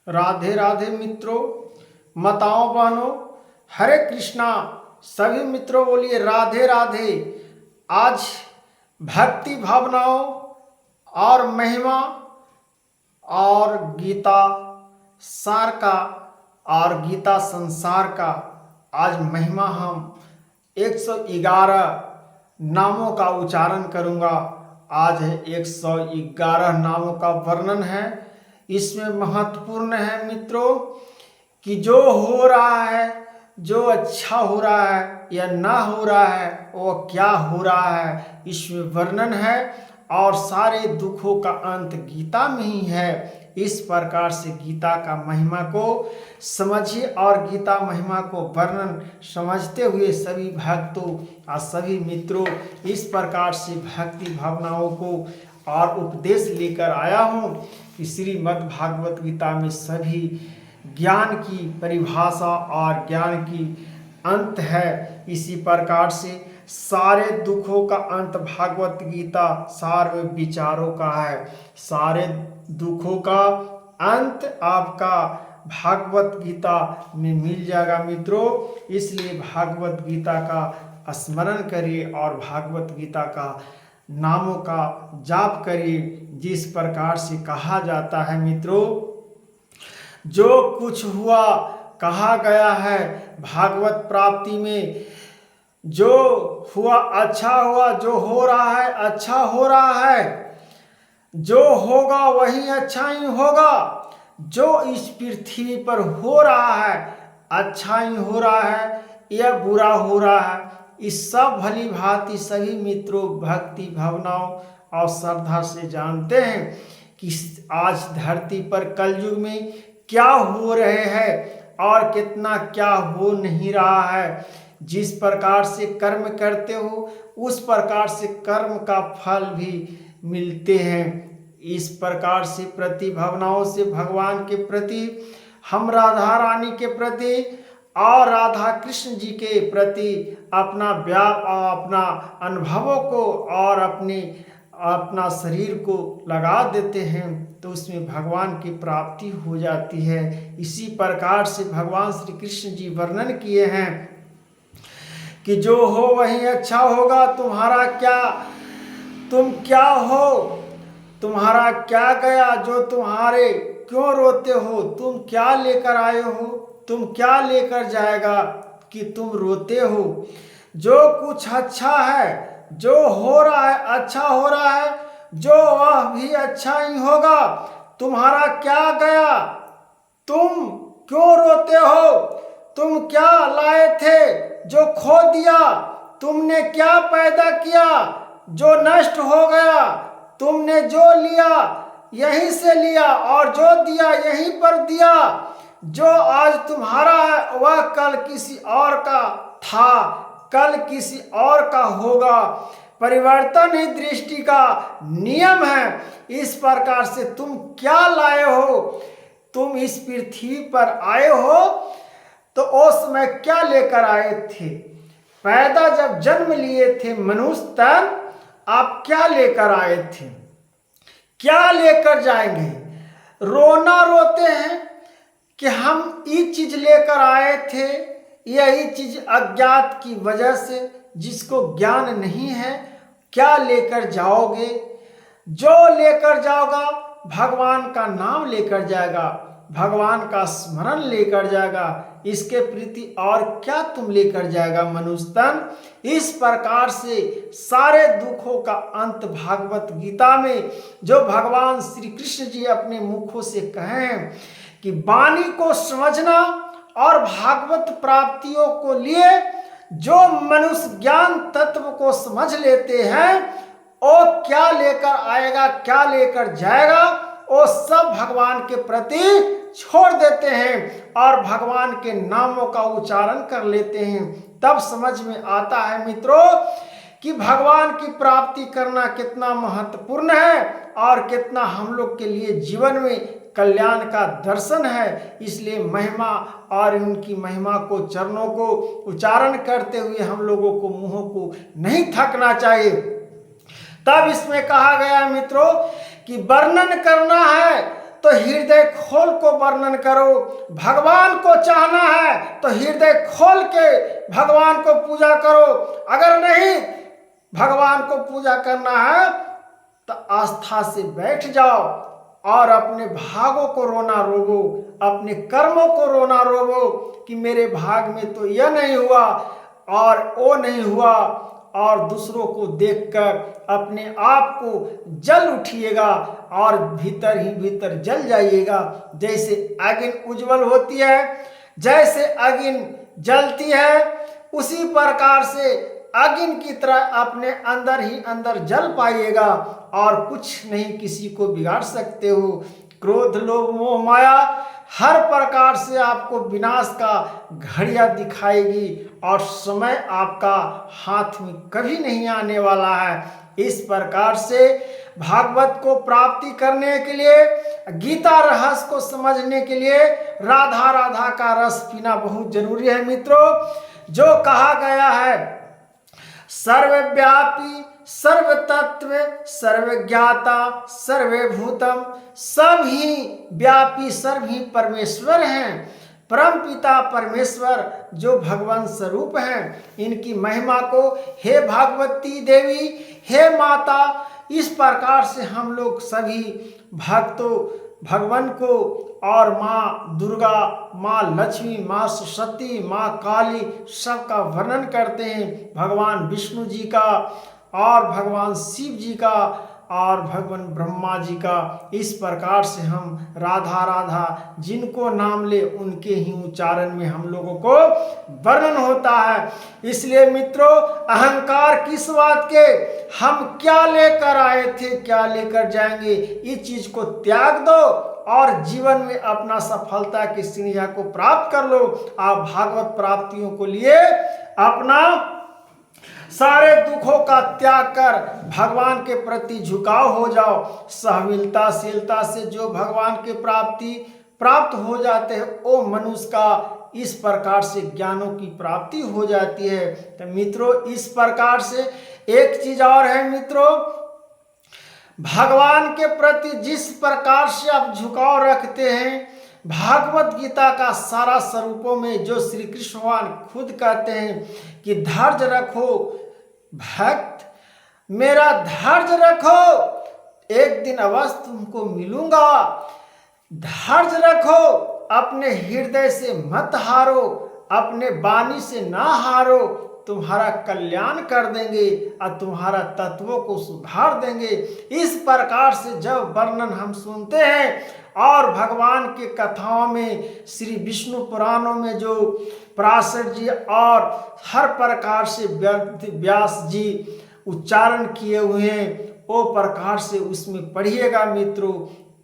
राधे राधे मित्रों, माताओं बहनों, हरे कृष्णा। सभी मित्रों बोलिए राधे राधे। आज भक्ति भावनाओं और महिमा और गीता सार का और गीता संसार का आज महिमा हम 111 नामों का उच्चारण करूंगा। आज है 111 नामों का वर्णन है। इसमें महत्वपूर्ण है मित्रों कि जो हो रहा है, जो अच्छा हो रहा है या ना हो रहा है, वो क्या हो रहा है, इसमें वर्णन है। और सारे दुखों का अंत गीता में ही है। इस प्रकार से गीता का महिमा को समझिए और गीता महिमा को वर्णन समझते हुए सभी भक्तों और सभी मित्रों इस प्रकार से भक्ति भावनाओं को और उपदेश लेकर आया हूँ कि श्रीमद् भागवत गीता में सभी ज्ञान की परिभाषा और ज्ञान की अंत है। इसी प्रकार से सारे दुखों का अंत भागवत गीता सार विचारों का है। सारे दुखों का अंत आपका भागवत गीता में मिल जाएगा मित्रों। इसलिए भागवत गीता का स्मरण करिए और भागवत गीता का नामों का जाप करिए। जिस प्रकार से कहा जाता है मित्रों, जो कुछ हुआ कहा गया है भागवत प्राप्ति में, जो हुआ अच्छा हुआ, जो हो रहा है अच्छा हो रहा है, जो होगा वही अच्छा ही होगा। जो इस पृथ्वी पर हो रहा है अच्छा ही हो रहा है या बुरा हो रहा है, इस सब भली भांति सभी मित्रों भक्ति भावनाओं और श्रद्धा से जानते हैं कि आज धरती पर कलयुग में क्या हो रहे हैं और कितना क्या हो नहीं रहा है। जिस प्रकार से कर्म करते हो उस प्रकार से कर्म का फल भी मिलते हैं। इस प्रकार से प्रति भावनाओं से भगवान के प्रति, हम राधा रानी के प्रति और राधा कृष्ण जी के प्रति अपना अपना अनुभवों को और अपना शरीर को लगा देते हैं तो उसमें भगवान की प्राप्ति हो जाती है। इसी प्रकार से भगवान श्री कृष्ण जी वर्णन किए हैं कि जो हो वही अच्छा होगा। तुम्हारा क्या, तुम क्या हो, तुम्हारा क्या गया, जो तुम्हारे क्यों रोते हो, तुम क्या लेकर आए हो, तुम क्या लेकर जाएगा कि तुम रोते हो। जो कुछ अच्छा है, जो हो रहा है अच्छा हो रहा है, जो वह भी अच्छा ही होगा। तुम्हारा क्या गया, तुम क्यों रोते हो, तुम क्या लाए थे जो खो दिया, तुमने क्या पैदा किया जो नष्ट हो गया, तुमने जो लिया यहीं से लिया और जो दिया यहीं पर दिया। जो आज तुम्हारा है वह कल किसी और का था, कल किसी और का होगा। परिवर्तन ही दृष्टि का नियम है। इस प्रकार से तुम क्या लाए हो, तुम इस पृथ्वी पर आए हो तो उस समय क्या लेकर आए थे। पैदा जब जन्म लिए थे मनुष्य तन, आप क्या लेकर आए थे, क्या लेकर जाएंगे। रोना रोते हैं कि हम ये चीज लेकर आए थे, यही चीज अज्ञात की वजह से, जिसको ज्ञान नहीं है, क्या लेकर जाओगे। जो लेकर जाओगा भगवान का नाम लेकर जाएगा, भगवान का स्मरण लेकर जाएगा। इसके प्रति और क्या तुम लेकर जाएगा मनुष्य तन। इस प्रकार से सारे दुखों का अंत भागवत गीता में जो भगवान श्री कृष्ण जी अपने मुखों से कहे हैं कि वाणी को समझना और भागवत प्राप्तियों को लिए जो मनुष्य ज्ञान तत्व को समझ लेते हैं वो क्या लेकर आएगा, क्या लेकर जाएगा, वो सब भगवान के प्रति छोड़ देते हैं और भगवान के नामों का उच्चारण कर लेते हैं। तब समझ में आता है मित्रों कि भगवान की प्राप्ति करना कितना महत्वपूर्ण है और कितना हम लोग के लिए जीवन में कल्याण का दर्शन है। इसलिए महिमा और उनकी महिमा को, चरणों को उच्चारण करते हुए हम लोगों को मुंहों को नहीं थकना चाहिए। तब इसमें कहा गया मित्रों कि वर्णन करना है तो हृदय खोल को वर्णन करो। भगवान को चाहना है तो हृदय खोल के भगवान को पूजा करो। अगर नहीं भगवान को पूजा करना है तो आस्था से बैठ जाओ और अपने भागों को रोना रोवो, अपने कर्मों को रोना रोवो कि मेरे भाग में तो यह नहीं हुआ और वो नहीं हुआ, और दूसरों को देखकर अपने आप को जल उठिएगा और भीतर ही भीतर जल जाइएगा। जैसे अग्नि उज्जवल होती है, जैसे अग्नि जलती है, उसी प्रकार से अग्नि की तरह अपने अंदर ही अंदर जल पाइएगा और कुछ नहीं किसी को बिगाड़ सकते हो। क्रोध लोभ मोह माया हर प्रकार से आपको विनाश का घड़ियां दिखाएगी और समय आपका हाथ में कभी नहीं आने वाला है। इस प्रकार से भागवत को प्राप्ति करने के लिए, गीता रहस्य को समझने के लिए राधा राधा का रस पीना बहुत जरूरी है मित्रों। जो कहा गया है सर्वव्यापी सर्व तत्व सर्वज्ञाता सर्वभूतम, सब ही व्यापी सब ही परमेश्वर हैं। परम पिता परमेश्वर जो भगवान स्वरूप हैं, इनकी महिमा को हे भागवती देवी, हे माता, इस प्रकार से हम लोग सभी भक्तों भगवान को और माँ दुर्गा, माँ लक्ष्मी, माँ सरस्वती, माँ काली सबका वर्णन करते हैं। भगवान विष्णु जी का और भगवान शिव जी का और भगवान ब्रह्मा जी का। इस प्रकार से हम राधा राधा जिनको नाम ले उनके ही उच्चारण में हम लोगों को वर्णन होता है। इसलिए मित्रों, अहंकार किस बात के, हम क्या लेकर आए थे क्या लेकर जाएंगे, इस चीज को त्याग दो और जीवन में अपना सफलता की सीढ़ियां को प्राप्त कर लो। आप भागवत प्राप्तियों को लिए अपना सारे दुखों का त्याग कर भगवान के प्रति झुकाव हो जाओ। सहनशीलता से जो भगवान के प्राप्त हो जाते हैं, वो मनुष्य का इस प्रकार से ज्ञानों की प्राप्ति हो जाती है। तो मित्रों, इस प्रकार से एक चीज और है मित्रों, भगवान के प्रति जिस प्रकार से आप झुकाव रखते हैं, भागवत गीता का सारा स्वरूपों में जो श्री कृष्ण भगवान खुद कहते हैं कि धैर्य रखो भक्त, मेरा धैर्य रखो, एक दिन अवश्य तुमको मिलूंगा। धैर्य रखो, अपने हृदय से मत हारो, अपने वाणी से ना हारो, तुम्हारा कल्याण कर देंगे और तुम्हारा तत्वों को सुधार देंगे। इस प्रकार से जब वर्णन हम सुनते हैं और भगवान के कथाओं में, श्री विष्णु पुराणों में जो पराशर जी और हर प्रकार से व्यास जी उच्चारण किए हुए हैं, वो प्रकार से उसमें पढ़िएगा मित्रों,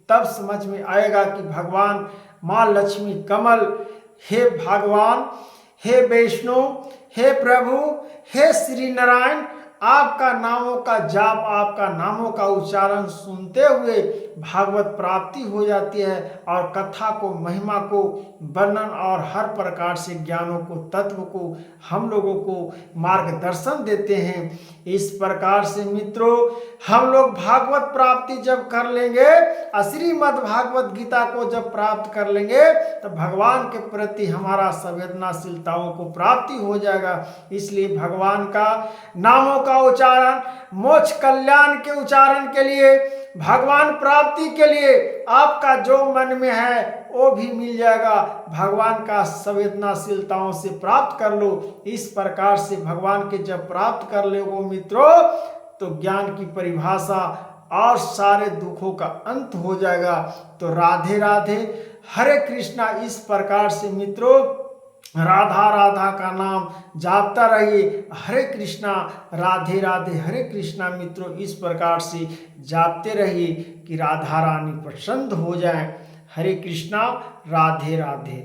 तब समझ में आएगा कि भगवान माँ लक्ष्मी कमल, हे भगवान, हे वैष्णो, हे प्रभु, हे श्री नारायण, आपका नामों का जाप, आपका नामों का उच्चारण सुनते हुए भागवत प्राप्ति हो जाती है और कथा को, महिमा को, वर्णन और हर प्रकार से ज्ञानों को, तत्व को हम लोगों को मार्गदर्शन देते हैं। इस प्रकार से मित्रों, हम लोग भागवत प्राप्ति जब कर लेंगे, श्रीमद् भागवत गीता को जब प्राप्त कर लेंगे, तो भगवान के प्रति हमारा संवेदनाशीलताओं को प्राप्ति हो जाएगा। इसलिए भगवान का नामों का उच्चारण, मोक्ष कल्याण के उच्चारण के लिए, भगवान प्राप्ति के लिए आपका जो मन में है वो भी मिल जाएगा। भगवान का संवेदनाशीलताओं से प्राप्त कर लो। इस प्रकार से भगवान के जब प्राप्त कर ले वो मित्रों, तो ज्ञान की परिभाषा और सारे दुखों का अंत हो जाएगा। तो राधे राधे, हरे कृष्णा। इस प्रकार से मित्रों, राधा राधा का नाम जापता रहिए। हरे कृष्णा राधे राधे हरे कृष्णा मित्रों, इस प्रकार से जापते रहिए कि राधा रानी प्रसन्न हो जाए। हरे कृष्णा, राधे राधे।